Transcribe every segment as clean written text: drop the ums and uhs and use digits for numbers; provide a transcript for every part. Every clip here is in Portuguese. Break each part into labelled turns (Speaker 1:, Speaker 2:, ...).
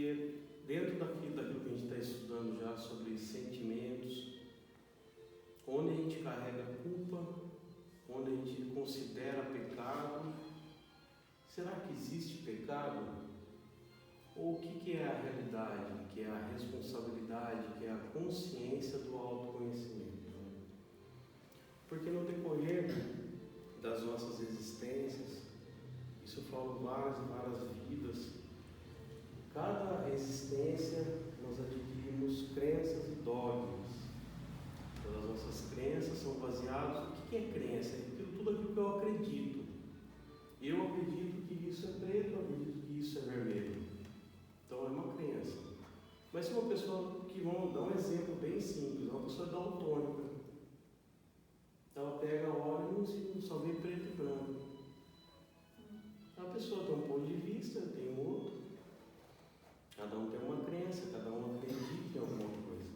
Speaker 1: porque dentro daquilo que a gente está estudando já sobre sentimentos, onde a gente carrega culpa, onde a gente considera pecado, será que existe pecado? Ou o que é a realidade, que é a responsabilidade, que é a consciência do autoconhecimento? Porque no decorrer das nossas existências, isso eu falo várias e várias vidas, cada existência nós adquirimos crenças e dogmas. As nossas crenças são baseadas, o que é crença? É tudo aquilo que eu acredito. Eu acredito que isso é preto, eu acredito que isso é vermelho. Então é uma crença. Mas se uma pessoa, que vamos dar um exemplo bem simples, uma pessoa daltônica, ela pega óleo e só vê preto e branco. A pessoa tem um ponto de vista, tem um outro. Cada um tem uma crença, cada um acredita em alguma coisa.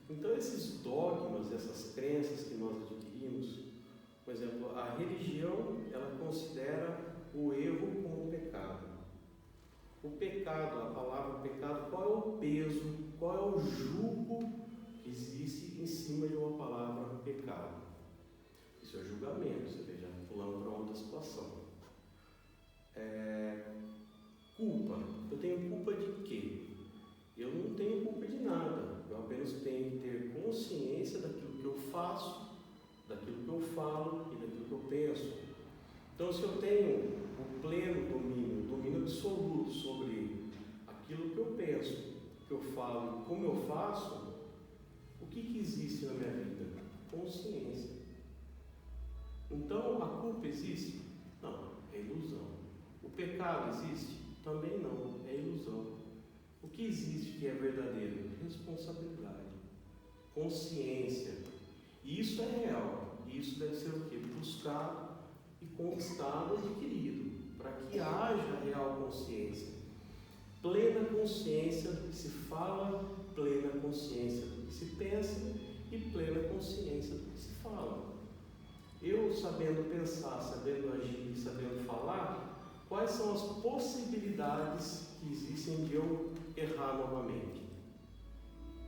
Speaker 1: Então esses dogmas, essas crenças que nós adquirimos, por exemplo, a religião, ela considera o erro como pecado. O pecado, a palavra pecado, qual é o peso, qual é o jugo que existe em cima de uma palavra pecado? Isso é julgamento, você veja, pulando para outra situação. Culpa. Eu tenho culpa de quê? Eu não tenho culpa de nada. Eu apenas tenho que ter consciência daquilo que eu faço, daquilo que eu falo e daquilo que eu penso. Então, se eu tenho o pleno domínio, o domínio absoluto sobre aquilo que eu penso, que eu falo e como eu faço, o que existe na minha vida? Consciência. Então, a culpa existe? Não, é ilusão. O pecado existe? Também não, é ilusão. O que existe que é verdadeiro? Responsabilidade, consciência. E isso é real. E isso deve ser o quê? Buscado e conquistado, adquirido, para que haja real consciência. Plena consciência do que se fala, plena consciência do que se pensa e plena consciência do que se fala. Eu sabendo pensar, sabendo agir, sabendo falar, quais são as possibilidades que existem de eu errar novamente?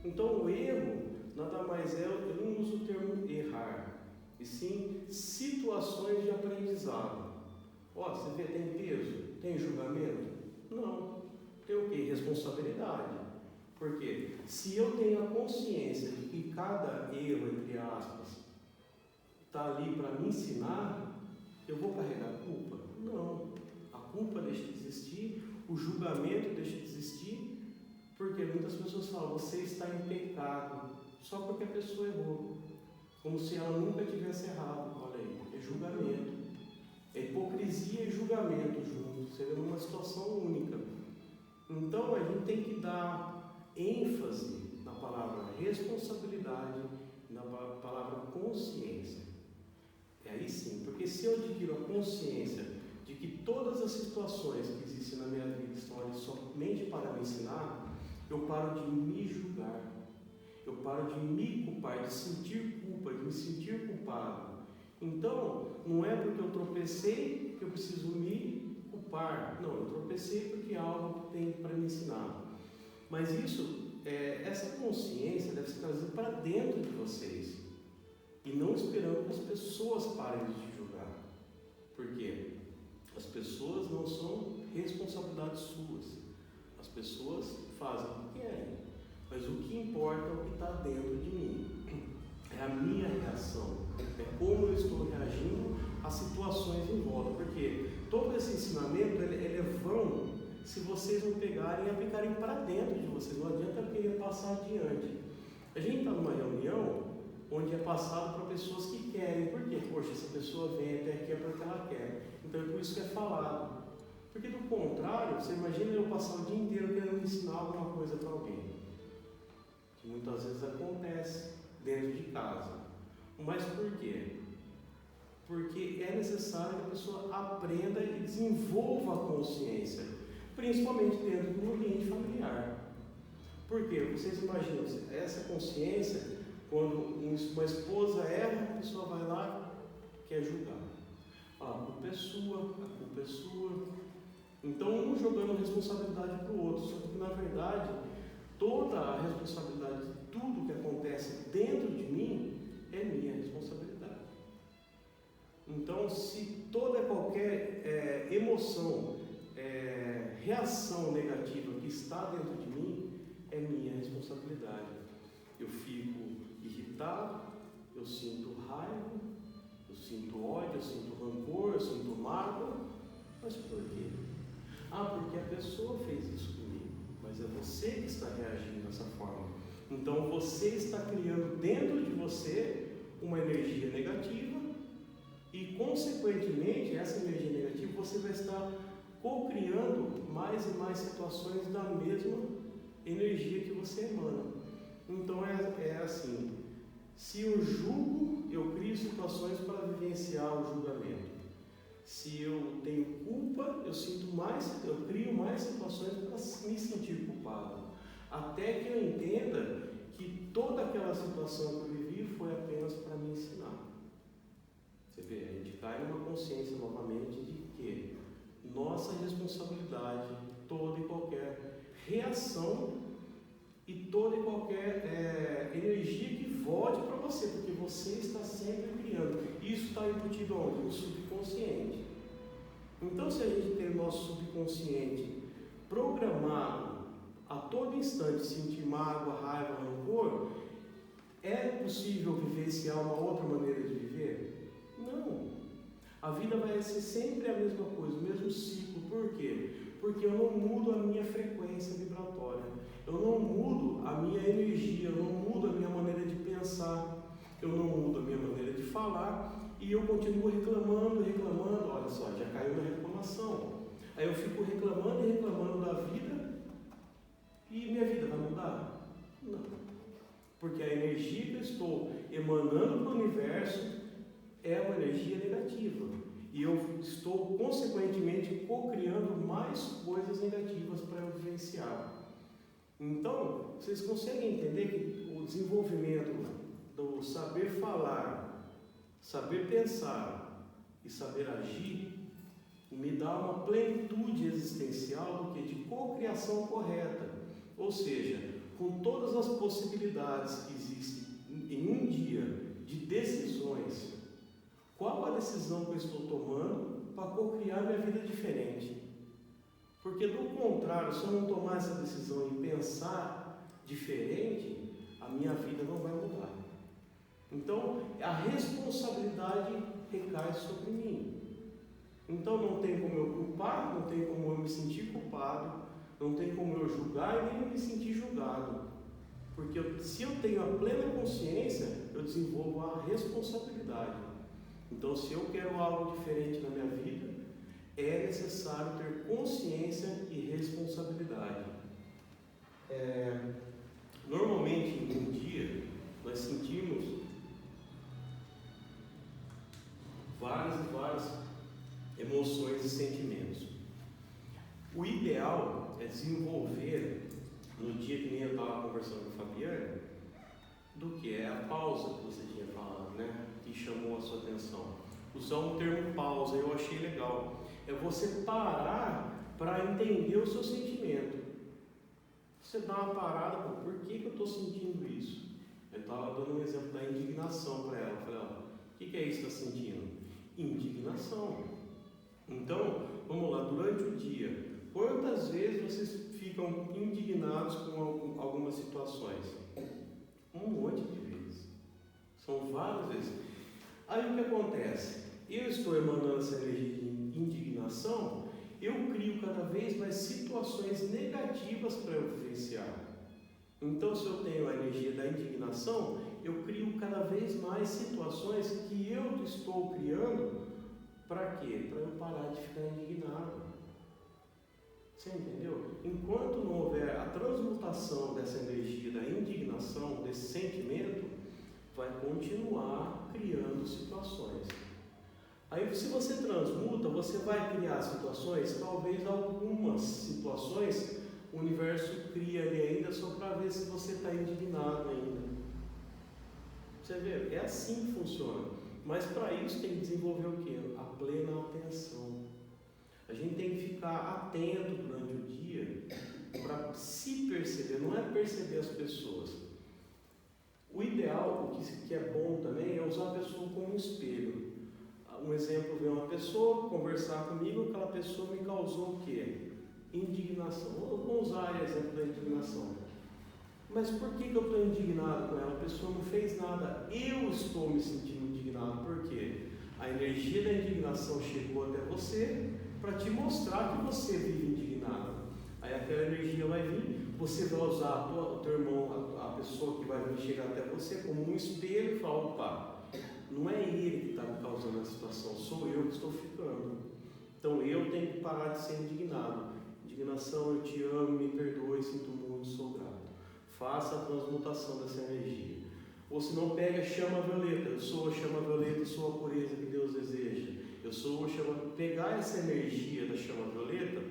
Speaker 1: Então o erro nada mais é, eu não uso o termo errar, e sim situações de aprendizado. Você vê, tem peso? Tem julgamento? Não. Tem o quê? Responsabilidade. Porque se eu tenho a consciência de que cada erro, entre aspas, está ali para me ensinar, eu vou carregar culpa? Não. A culpa deixa de existir, o julgamento deixa de existir, porque muitas pessoas falam, você está em pecado, só porque a pessoa errou, como se ela nunca tivesse errado. Olha aí, é julgamento, é hipocrisia e julgamento juntos, seria uma situação única. Então a gente tem que dar ênfase na palavra responsabilidade e na palavra consciência. É aí sim, porque se eu adquiro a consciência de que todas as situações que existem na minha vida estão ali somente para me ensinar, eu paro de me julgar, eu paro de me culpar, de sentir culpa, de me sentir culpado. Então, não é porque eu tropecei que eu preciso me culpar. Não, eu tropecei porque é algo que tem para me ensinar. Mas essa consciência deve ser trazida para dentro de vocês e não esperando que as pessoas parem de te julgar. Por quê? As pessoas não são responsabilidades suas. As pessoas fazem o que querem, mas o que importa é o que está dentro de mim. É a minha reação, é como eu estou reagindo às situações em volta. Porque todo esse ensinamento ele é vão se vocês não pegarem e aplicarem para dentro de vocês. Não adianta querer passar adiante. A gente está numa reunião onde é passado para pessoas que querem. Por quê? Poxa, essa pessoa vem até aqui é porque ela quer. Então é por isso que é falado. Porque do contrário, você imagina eu passar o dia inteiro querendo ensinar alguma coisa para alguém. Que muitas vezes acontece dentro de casa. Mas por quê? Porque é necessário que a pessoa aprenda e desenvolva a consciência, principalmente dentro do ambiente familiar. Por quê? Vocês imaginam, essa consciência, quando uma esposa erra, a pessoa vai lá e quer julgar. A culpa é sua, a culpa é sua. Então, um jogando responsabilidade para o outro. Só que Eu fico irritado, eu sinto raiva, eu sinto ódio, eu sinto rancor, eu sinto mágoa. Mas por quê? Porque a pessoa fez isso comigo. Mas é você que está reagindo dessa forma. Então você está criando dentro de você uma energia negativa e, consequentemente, essa energia negativa você vai estar co-criando mais e mais situações da mesma energia que você emana. Então é assim, se eu julgo, eu crio situações para vivenciar o julgamento. Se eu tenho culpa, eu crio mais situações para me sentir culpado. Até que eu entenda que toda aquela situação que eu vivi foi apenas para me ensinar. Você vê, a gente cai numa consciência novamente de que nossa responsabilidade, toda e qualquer reação e toda e qualquer energia que volte para você, porque você está sempre criando. Isso está embutido onde? No subconsciente. Então, se a gente tem o nosso subconsciente programado a todo instante sentir mágoa, raiva, rancor, é possível vivenciar uma outra maneira de viver? Não. A vida vai ser sempre a mesma coisa, o mesmo ciclo. Por quê? Porque eu não mudo a minha frequência vibratória, eu não mudo a minha energia, eu não mudo a minha maneira de pensar, eu não mudo a minha maneira de falar e eu continuo reclamando. Olha só, já caiu na reclamação. Aí eu fico reclamando e reclamando da vida e minha vida vai mudar? Não. Porque a energia que eu estou emanando para o universo é uma energia negativa. E eu estou, consequentemente, co-criando mais coisas negativas para eu vivenciar. Então, vocês conseguem entender que o desenvolvimento do saber falar, saber pensar e saber agir me dá uma plenitude existencial do que de co-criação correta. Ou seja, com todas as possibilidades que existem em um dia de decisões, qual a decisão que eu estou tomando para co-criar minha vida diferente? Porque do contrário, se eu não tomar essa decisão e pensar diferente, a minha vida não vai mudar. Então, a responsabilidade recai sobre mim. Então não tem como eu culpar, não tem como eu me sentir culpado, não tem como eu julgar e nem me sentir julgado. Porque se eu tenho a plena consciência, eu desenvolvo a responsabilidade. Então, se eu quero algo diferente na minha vida, é necessário ter consciência e responsabilidade. Normalmente, em um dia, nós sentimos várias emoções e sentimentos. O ideal é desenvolver, no dia que nem eu estava conversando com a Fabiana, do que é a pausa que você tinha falado, né? Que chamou a sua atenção. Usar um termo pausa, eu achei legal. É você parar para entender o seu sentimento. Você dá uma parada, por que eu estou sentindo isso? Eu estava dando um exemplo da indignação para ela. Eu falei, o que é isso que está sentindo? Indignação. Então, vamos lá, durante o dia, quantas vezes vocês ficam indignados com algumas situações? Um monte de vezes. São várias vezes. Aí o que acontece? Eu estou emanando essa energia de indignação, eu crio cada vez mais situações negativas para eu vivenciar. Então, se eu tenho a energia da indignação, eu crio cada vez mais situações que eu estou criando. Para quê? Para eu parar de ficar indignado. Você entendeu? Enquanto não houver a transmutação dessa energia da indignação, desse sentimento, vai continuar criando situações. Aí, se você transmuta, você vai criar situações, talvez algumas situações, o universo cria ali ainda só para ver se você está indignado ainda. Você vê? É assim que funciona. Mas para isso tem que desenvolver o quê? A plena atenção. A gente tem que ficar atento durante o dia para se perceber, não é perceber as pessoas. O ideal, o que é bom também, é usar a pessoa como um espelho. Um exemplo, ver uma pessoa conversar comigo, aquela pessoa me causou o quê? Indignação. Vamos usar o exemplo da indignação. Mas por que eu estou indignado com ela? A pessoa não fez nada, eu estou me sentindo indignado. Por quê? A energia da indignação chegou até você para te mostrar que você vive indignado. Aí aquela energia vai vir, você vai usar o teu irmão, a pessoa que vai chegar até você, como um espelho e falar: opa, não é ele que está me causando a situação, sou eu que estou ficando. Então eu tenho que parar de ser indignado. Indignação: eu te amo, me perdoe, sinto muito, sou grato. Faça a transmutação dessa energia. Ou se não, pega a chama violeta. Eu sou a chama violeta e sou a pureza que Deus deseja. Eu sou a chama. Pegar essa energia da chama violeta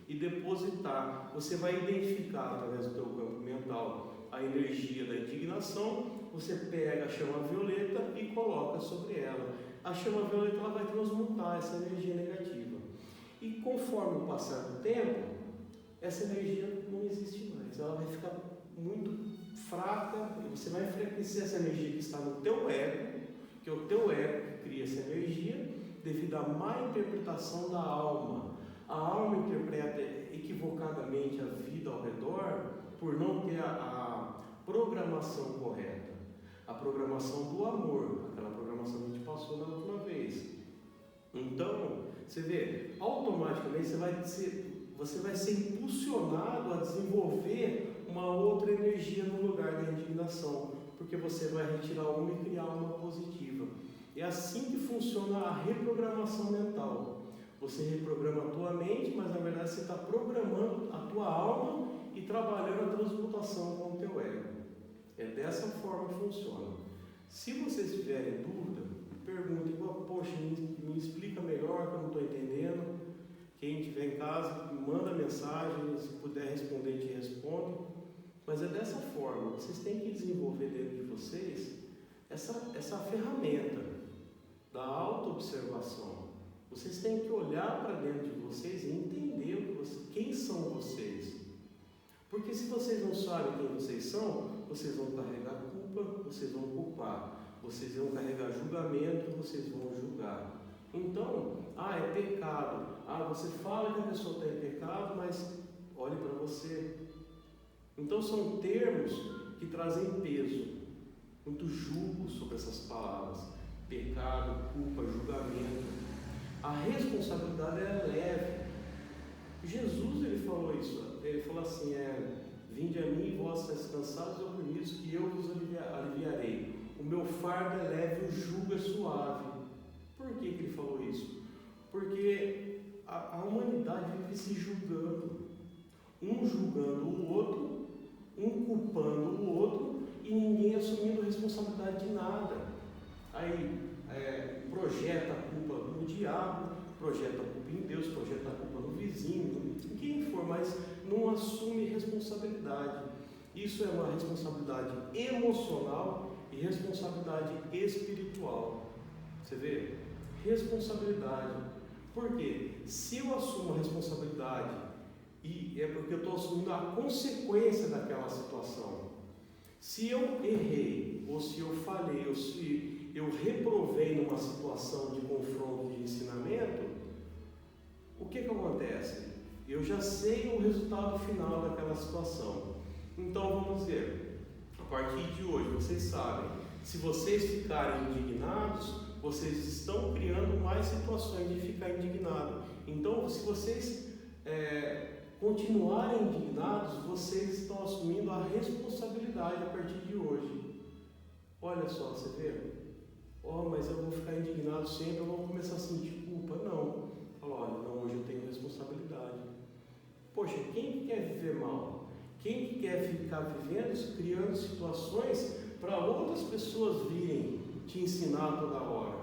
Speaker 1: e depositar. Você vai identificar através do teu campo mental a energia da indignação. Você pega a chama violeta e coloca sobre ela. A chama violeta, ela vai transmutar essa energia negativa. E conforme o passar do tempo, essa energia não existe mais. Ela vai ficar muito fraca, e você vai enfraquecer essa energia que está no teu ego, que é o teu ego que cria essa energia, devido à má interpretação da alma. A alma interpreta equivocadamente a vida ao redor por não ter a programação correta, a programação do amor, aquela programação que a gente passou na última vez. Então, você vê, automaticamente você vai ser impulsionado a desenvolver uma outra energia no lugar da indignação, porque você vai retirar uma e criar uma positiva. É assim que funciona a reprogramação mental. Você reprograma a tua mente, mas na verdade você está programando a tua alma e trabalhando a transmutação com o teu ego. É dessa forma que funciona. Se vocês tiverem dúvida, perguntem: poxa, me explica melhor, que eu não estou entendendo. Quem estiver em casa, manda mensagem, se puder responder, te responde. Mas é dessa forma, vocês têm que desenvolver dentro de vocês essa ferramenta da autoobservação. Vocês têm que olhar para dentro de vocês e entender quem são vocês. Porque se vocês não sabem quem vocês são, vocês vão carregar culpa, vocês vão culpar. Vocês vão carregar julgamento, vocês vão julgar. Então, é pecado. Você fala que a pessoa está em pecado, mas olhe para você. Então são termos que trazem peso, muito julgo sobre essas palavras: pecado, culpa, julgamento. A responsabilidade é leve. Jesus, ele falou isso, ele falou assim: vinde a mim, vós estáis cansados e oprimidos, que eu vos aliviarei. O meu fardo é leve, o jugo é suave. Por que ele falou isso? Porque a humanidade vive se julgando, um julgando o outro, um culpando o outro e ninguém assumindo responsabilidade de nada. Aí projeta a culpa no diabo, projeta a culpa em Deus, projeta a culpa no vizinho, em quem for, mas não assume responsabilidade. Isso é uma responsabilidade emocional e responsabilidade espiritual. Você vê? Responsabilidade. Por quê? Se eu assumo a responsabilidade, e é porque eu estou assumindo a consequência daquela situação. Se eu errei, ou se eu falhei, ou se eu reprovei numa situação de confronto, de ensinamento, o que acontece? Eu já sei o resultado final daquela situação. Então vamos dizer, a partir de hoje, vocês sabem, se vocês ficarem indignados, vocês estão criando mais situações de ficar indignado. Então, se vocês continuarem indignados, vocês estão assumindo a responsabilidade a partir de hoje. Olha só, você vê? Mas eu vou ficar indignado sempre, eu vou começar a sentir culpa. Não. Fala: olha, não, hoje eu tenho responsabilidade. Poxa, quem que quer viver mal? Quem que quer ficar vivendo, criando situações para outras pessoas virem te ensinar toda hora?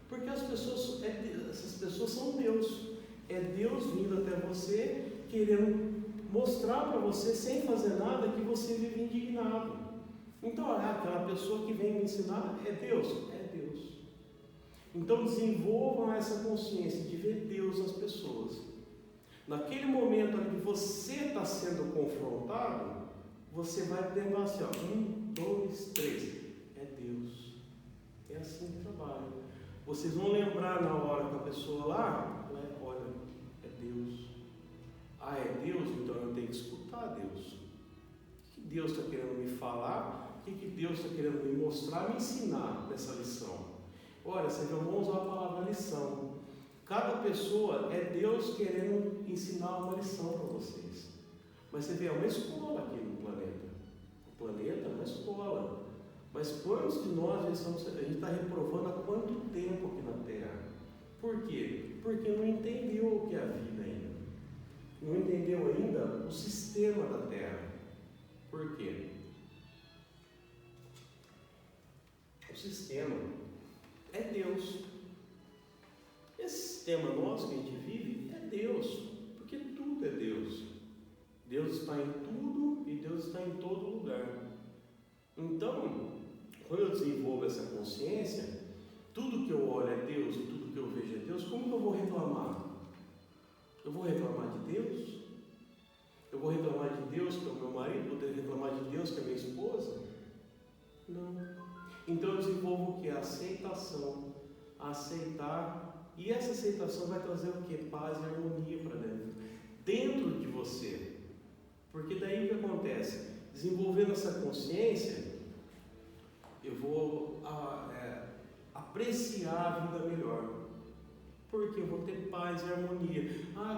Speaker 1: Porque essas pessoas são Deus. É Deus vindo até você, querendo mostrar para você, sem fazer nada, que você vive indignado. Então, aquela pessoa que vem me ensinar é Deus? É Deus. Então, desenvolvam essa consciência de ver Deus nas pessoas. Naquele momento em que você está sendo confrontado, você vai lembrar assim: 1, 2, 3. É Deus. É assim que trabalha. Vocês vão lembrar na hora que a pessoa lá, olha, é Deus. É Deus, então eu tenho que escutar Deus. Deus está querendo me falar, o que Deus está querendo me mostrar, me ensinar nessa lição. Olha, vamos usar a palavra lição. Cada pessoa é Deus querendo ensinar uma lição para vocês. Mas você vê, é uma escola aqui no planeta. O planeta é uma escola. Mas quantos de nós a gente está reprovando há quanto tempo aqui na Terra? Por quê? Porque não entendeu o que é a vida ainda. Não entendeu ainda o sistema da Terra. Por quê? O sistema é Deus. Esse sistema nosso que a gente vive é Deus, porque tudo é Deus. Deus está em tudo e Deus está em todo lugar. Então, quando eu desenvolvo essa consciência, tudo que eu olho é Deus e tudo que eu vejo é Deus, como que eu vou reclamar? Eu vou reclamar de Deus? Eu vou reclamar de Deus que é o meu marido? Vou reclamar de Deus que é a minha esposa? Não. Então eu desenvolvo o que? A aceitação. Aceitar. E essa aceitação vai trazer o que? Paz e harmonia para dentro. Dentro de você. Porque daí o que acontece? Desenvolvendo essa consciência, eu vou apreciar a vida melhor. Porque eu vou ter paz e harmonia.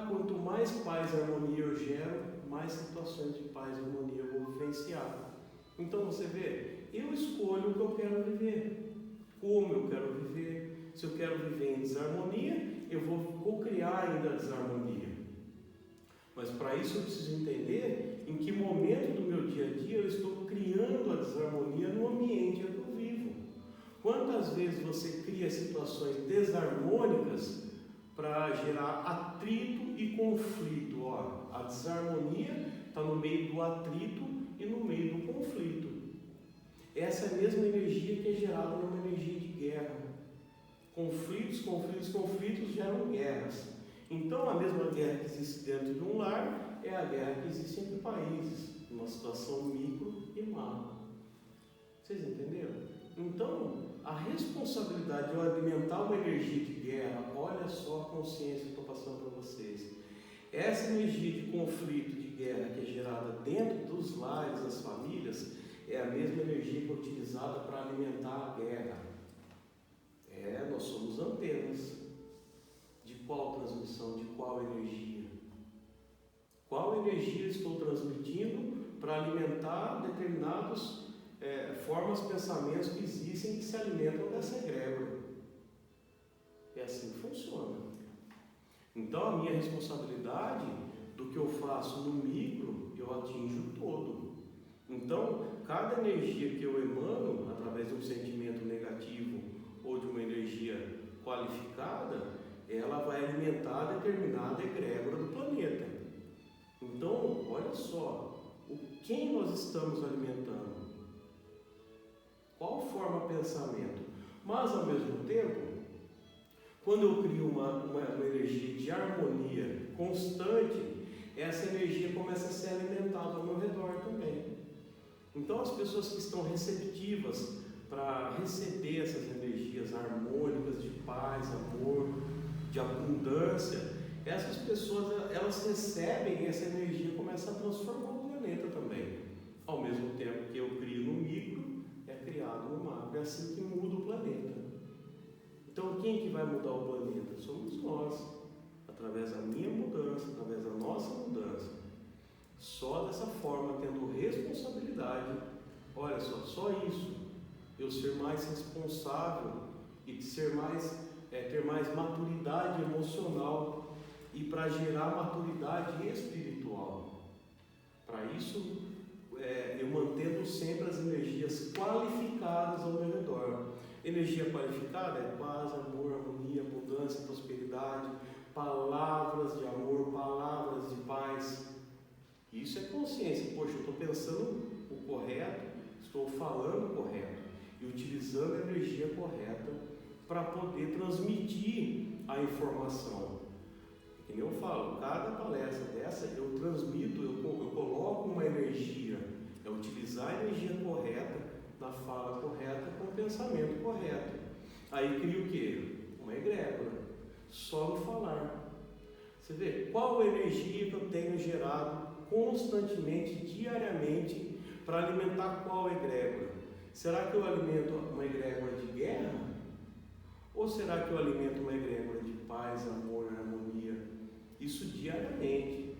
Speaker 1: Quanto mais paz e harmonia eu gero, mais situações de paz e harmonia eu vou vivenciar. Então você vê, eu escolho o que eu quero viver, como eu quero viver. Se eu quero viver em desarmonia, eu vou criar ainda a desarmonia. Mas para isso eu preciso entender em que momento do meu dia a dia eu estou criando a desarmonia no ambiente em que eu vivo. Quantas vezes você cria situações desarmônicas para gerar atrito e conflito? A desarmonia está no meio do atrito e no meio do conflito. Essa é a mesma energia que é gerada numa energia de guerra. Conflitos geram guerras. Então, a mesma guerra que existe dentro de um lar é a guerra que existe entre países, uma situação micro e macro. Vocês entenderam? Então, a responsabilidade de eu alimentar uma energia de guerra, olha só a consciência que eu estou passando para vocês. Essa energia de conflito, de guerra que é gerada dentro dos lares, das famílias, é a mesma energia que é utilizada para alimentar a guerra. Nós somos antenas. De qual transmissão? De qual energia? Qual energia estou transmitindo para alimentar determinados formas, pensamentos que existem que se alimentam dessa egrégora? É assim que funciona. Então a minha responsabilidade do que eu faço no micro, eu atinjo o todo. Então, cada energia que eu emano, através de um sentimento negativo ou de uma energia qualificada, ela vai alimentar determinada egrégora do planeta. Então, olha só, quem nós estamos alimentando? Qual forma de pensamento? Mas, ao mesmo tempo, quando eu crio uma energia de harmonia constante, essa energia começa a ser alimentada ao meu redor também. Então, as pessoas que estão receptivas para receber essas energias harmônicas de paz, amor, de abundância, essas pessoas, elas recebem essa energia e começam a transformar o planeta também. Ao mesmo tempo que eu crio no micro, é criado no macro. É assim que muda o planeta. Então, quem que vai mudar o planeta? Somos nós, através da minha mudança, através da nossa mudança. Só dessa forma, tendo responsabilidade, olha só isso, eu ser mais responsável e ter mais maturidade emocional e para gerar maturidade espiritual. Para isso, eu mantendo sempre as energias qualificadas ao meu redor. Energia qualificada é paz, amor, harmonia, abundância, prosperidade, palavras de amor, palavras de paz. Isso é consciência. Poxa, eu estou pensando o correto, estou falando o correto e utilizando a energia correta para poder transmitir a informação. Que nem eu falo, cada palestra dessa eu transmito, eu coloco uma energia, é utilizar a energia correta, na fala correta, com o pensamento correto. Aí cria o quê? Uma egrégora, só no falar. Você vê qual energia que eu tenho gerado constantemente, diariamente, para alimentar qual egrégora? Será que eu alimento uma egrégora de guerra? Ou será que eu alimento uma egrégora de paz, amor, harmonia? Isso diariamente.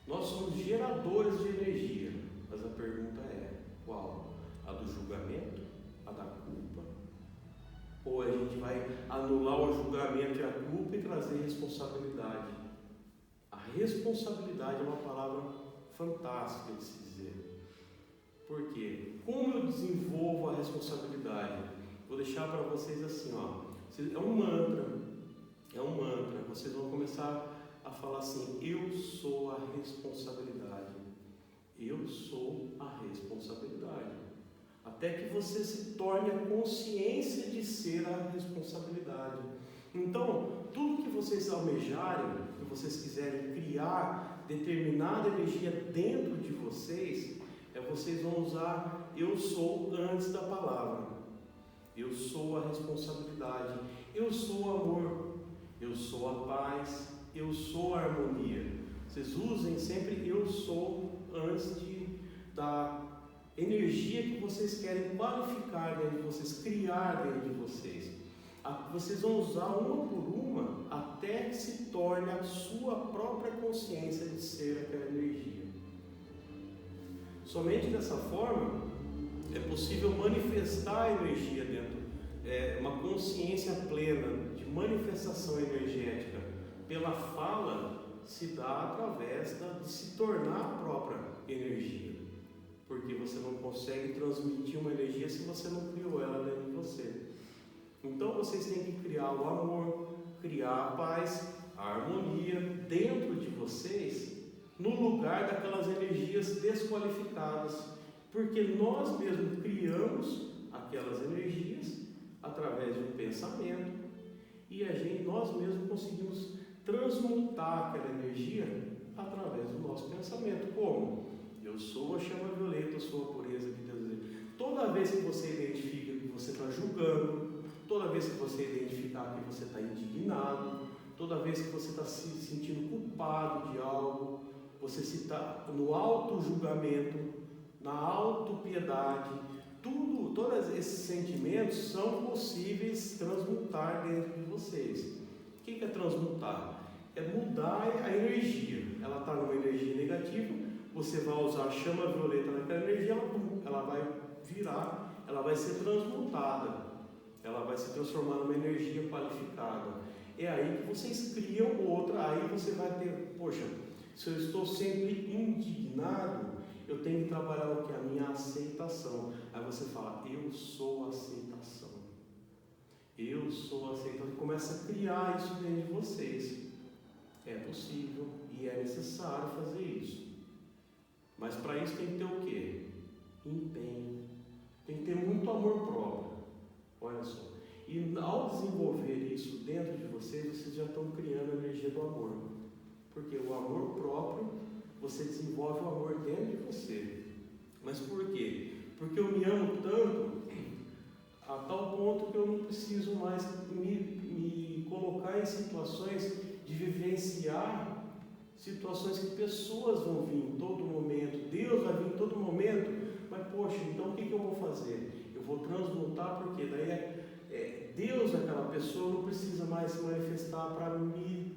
Speaker 1: Nós somos geradores de energia, mas a pergunta é: qual? A do julgamento? A da culpa? Ou a gente vai anular o julgamento e a culpa e trazer responsabilidade? A responsabilidade é uma palavra fantástica de se dizer. Por quê? Como eu desenvolvo a responsabilidade? Vou deixar para vocês assim, ó. É um mantra. Vocês vão começar a falar assim: eu sou a responsabilidade. Eu sou a responsabilidade. Até que você se torne a consciência de ser a responsabilidade. Então, tudo que vocês almejarem, que vocês quiserem criar determinada energia dentro de vocês, vocês vão usar eu sou antes da palavra. Eu sou a responsabilidade, eu sou o amor, eu sou a paz, eu sou a harmonia. Vocês usem sempre eu sou antes da energia que vocês querem qualificar dentro de vocês, criar dentro de vocês. Vocês vão usar uma por uma até que se torne a sua própria consciência de ser aquela energia. Somente dessa forma é possível manifestar a energia dentro, uma consciência plena de manifestação energética pela fala se dá através de se tornar a própria energia, porque você não consegue transmitir uma energia se você não criou ela dentro de você. Então vocês têm que criar o amor, criar a paz, a harmonia dentro de vocês, no lugar daquelas energias desqualificadas, porque nós mesmos criamos aquelas energias através de um pensamento e nós mesmos conseguimos transmutar aquela energia através do nosso pensamento. Como? Eu sou a chama violeta, eu sou a pureza que Deus deseja. Toda vez que você identifica que você está julgando, toda vez que você identificar que você está indignado, toda vez que você está se sentindo culpado de algo, você se está no auto-julgamento, na auto-piedade, todos esses sentimentos são possíveis transmutar dentro de vocês. O que é transmutar? É mudar a energia. Ela está numa energia negativa, você vai usar a chama violeta naquela energia, ela vai virar, ela vai ser transmutada, ela vai se transformar numa energia qualificada. É aí que vocês criam outra, aí você vai ter, poxa, se eu estou sempre indignado, eu tenho que trabalhar o que? A minha aceitação. Aí você fala, eu sou a aceitação. Eu sou a aceitação. E começa a criar isso dentro de vocês. É possível e é necessário fazer isso. Mas para isso tem que ter o quê? Empenho. Tem que ter muito amor próprio. Olha só. E ao desenvolver isso dentro de vocês já estão criando a energia do amor. Porque o amor próprio, você desenvolve o amor dentro de você. Mas por quê? Porque eu me amo tanto, a tal ponto que eu não preciso mais me colocar em situações de vivenciar situações que pessoas vão vir em todo momento, Deus vai vir em todo momento, mas poxa, então o que eu vou fazer? Eu vou transmutar, porque daí Deus, aquela pessoa, não precisa mais se manifestar para me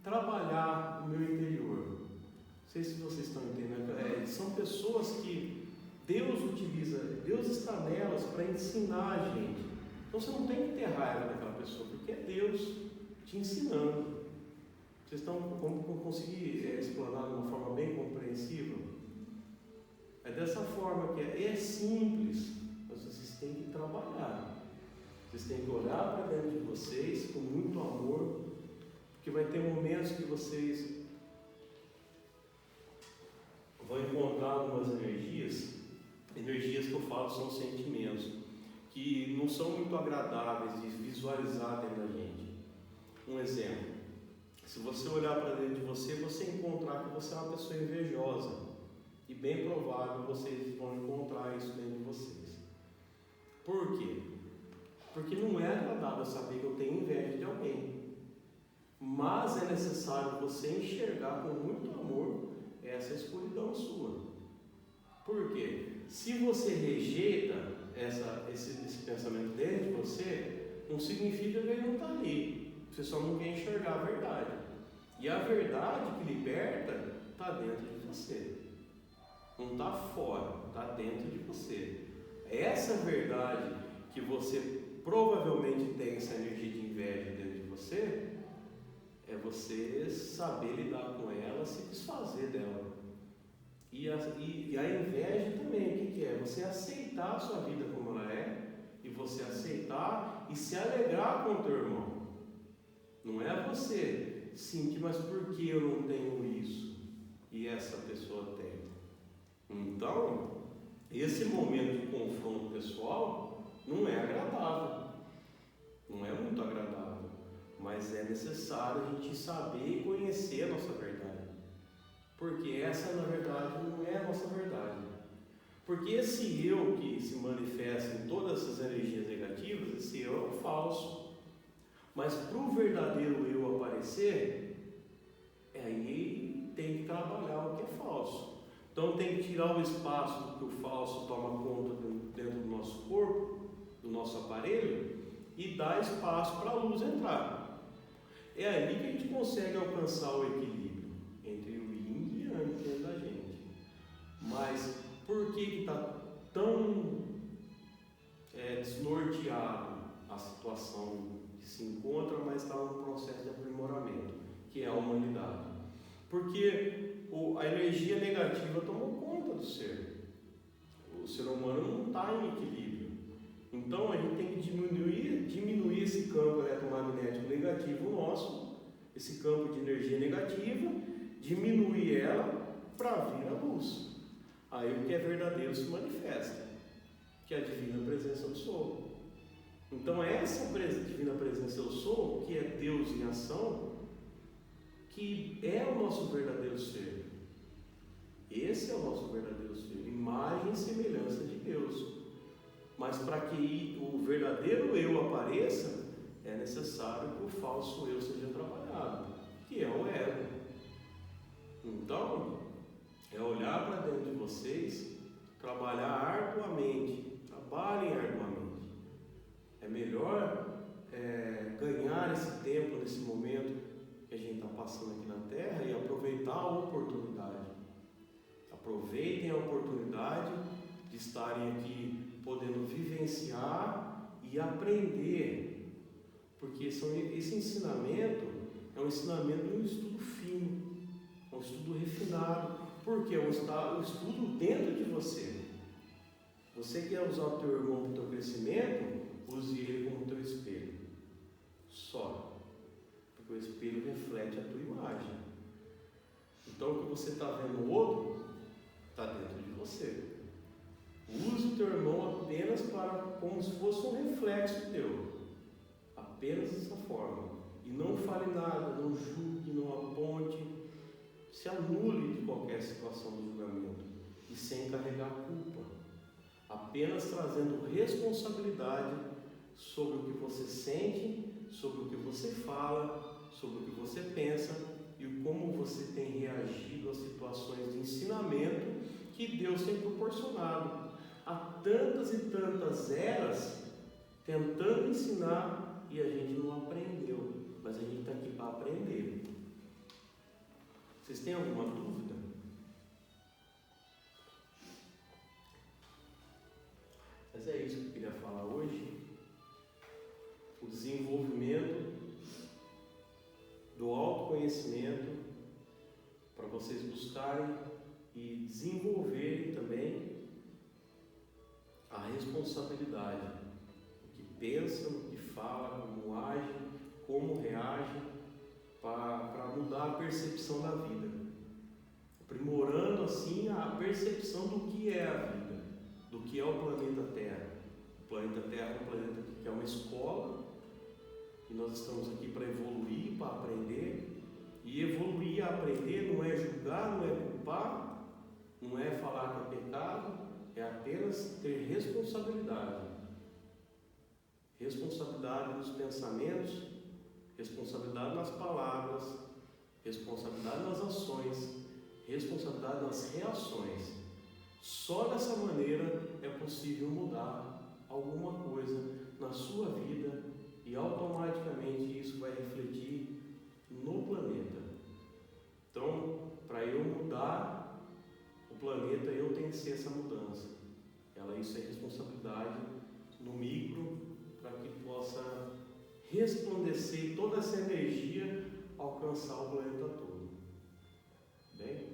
Speaker 1: trabalhar o meu interior. Não sei se vocês estão entendendo. São pessoas que Deus utiliza, Deus está nelas para ensinar a gente. Então você não tem que ter raiva daquela pessoa, porque é Deus te ensinando. Vocês estão conseguir explanar de uma forma bem compreensível? É dessa forma que é simples, mas vocês têm que trabalhar. Vocês têm que olhar para dentro de vocês com muito amor, porque vai ter momentos que vocês vão encontrar algumas energias que eu falo são sentimentos, que não são muito agradáveis de visualizar dentro da gente. Um exemplo, se você olhar para dentro de você encontrar que você é uma pessoa invejosa, e bem provável vocês vão encontrar isso dentro de vocês. Por quê? Porque não é agradável saber que eu tenho inveja de alguém, mas é necessário você enxergar com muito amor essa escuridão sua. Por quê? Se você rejeita esse pensamento dentro de você, não significa que ele não está ali. Você só não quer enxergar a verdade. E a verdade que liberta está dentro de você. Não está fora, está dentro de você. Essa verdade que você provavelmente tem essa energia de inveja dentro de você, é você saber lidar com ela, se desfazer dela. E a inveja também, o que é? Você aceitar a sua vida como ela é, e você aceitar e se alegrar com o teu irmão. Não é você sentir, mas por que eu não tenho isso? E essa pessoa tem. Então, esse momento de confronto pessoal não é agradável. Não é muito agradável. Mas é necessário a gente saber e conhecer a nossa verdade. Porque essa, na verdade, não é a nossa verdade. Porque esse eu que se manifesta em todas essas energias negativas, esse eu é o falso. Mas para o verdadeiro eu aparecer, aí tem que trabalhar o que é falso. Então tem que tirar o espaço que o falso toma conta dentro do nosso corpo, do nosso aparelho, e dar espaço para a luz entrar. É aí que a gente consegue alcançar o equilíbrio entre o yin e o yang dentro da gente. Mas por que está tão desnorteado a situação que se encontra, mas está num processo de aprimoramento, que é a humanidade? Porque a energia negativa tomou conta do ser. O ser humano não está em equilíbrio. Então a gente tem que diminuir esse campo eletromagnético negativo nosso, esse campo de energia negativa, diminuir ela para vir a luz. Aí o que é verdadeiro se manifesta, que é a divina presença do Sou. Então essa divina presença do Sou, que é Deus em ação, que é o nosso verdadeiro ser. Esse é o nosso verdadeiro ser, imagem e semelhança de Deus. Mas para que o verdadeiro eu apareça, é necessário que o falso eu seja trabalhado, que é o ego. Então, é olhar para dentro de vocês, trabalhar arduamente, trabalhem arduamente. É melhor ganhar esse tempo, nesse momento que a gente está passando aqui na Terra, e aproveitar a oportunidade. Aproveitem a oportunidade de estarem aqui podendo vivenciar e aprender, porque esse ensinamento é um ensinamento de um estudo fino, um estudo refinado, porque é um estudo dentro de você. Você quer usar o teu irmão para o teu crescimento, use ele como teu espelho, só, porque o espelho reflete a tua imagem. Então o que você está vendo no outro, está dentro de você. Use o teu irmão apenas como se fosse um reflexo teu. Apenas dessa forma. E não fale nada, não julgue, não aponte. Se anule de qualquer situação do julgamento. E sem carregar culpa. Apenas trazendo responsabilidade sobre o que você sente, sobre o que você fala, sobre o que você pensa e como você tem reagido às situações de ensinamento que Deus tem proporcionado. Há tantas e tantas eras tentando ensinar e a gente não aprendeu, mas a gente está aqui para aprender. Vocês têm alguma dúvida? Mas é isso que eu queria falar hoje. O desenvolvimento do autoconhecimento para vocês buscarem e desenvolverem também a responsabilidade, o que pensam, o que falam, como agem, como reagem, para mudar a percepção da vida, aprimorando assim a percepção do que é a vida, do que é o planeta Terra. O planeta Terra é um planeta que é uma escola, e nós estamos aqui para evoluir, para aprender, e evoluir e aprender não é julgar, não é culpar, não é falar que é pecado, é apenas ter responsabilidade. Responsabilidade nos pensamentos, responsabilidade nas palavras, responsabilidade nas ações, responsabilidade nas reações. Só Só dessa maneira é possível mudar alguma coisa na sua vida e automaticamente isso vai refletir no planeta. Então, para eu mudar o planeta, eu tenho que ser essa mudança. Isso é responsabilidade no micro, para que possa resplandecer toda essa energia alcançar o planeta todo. Bem?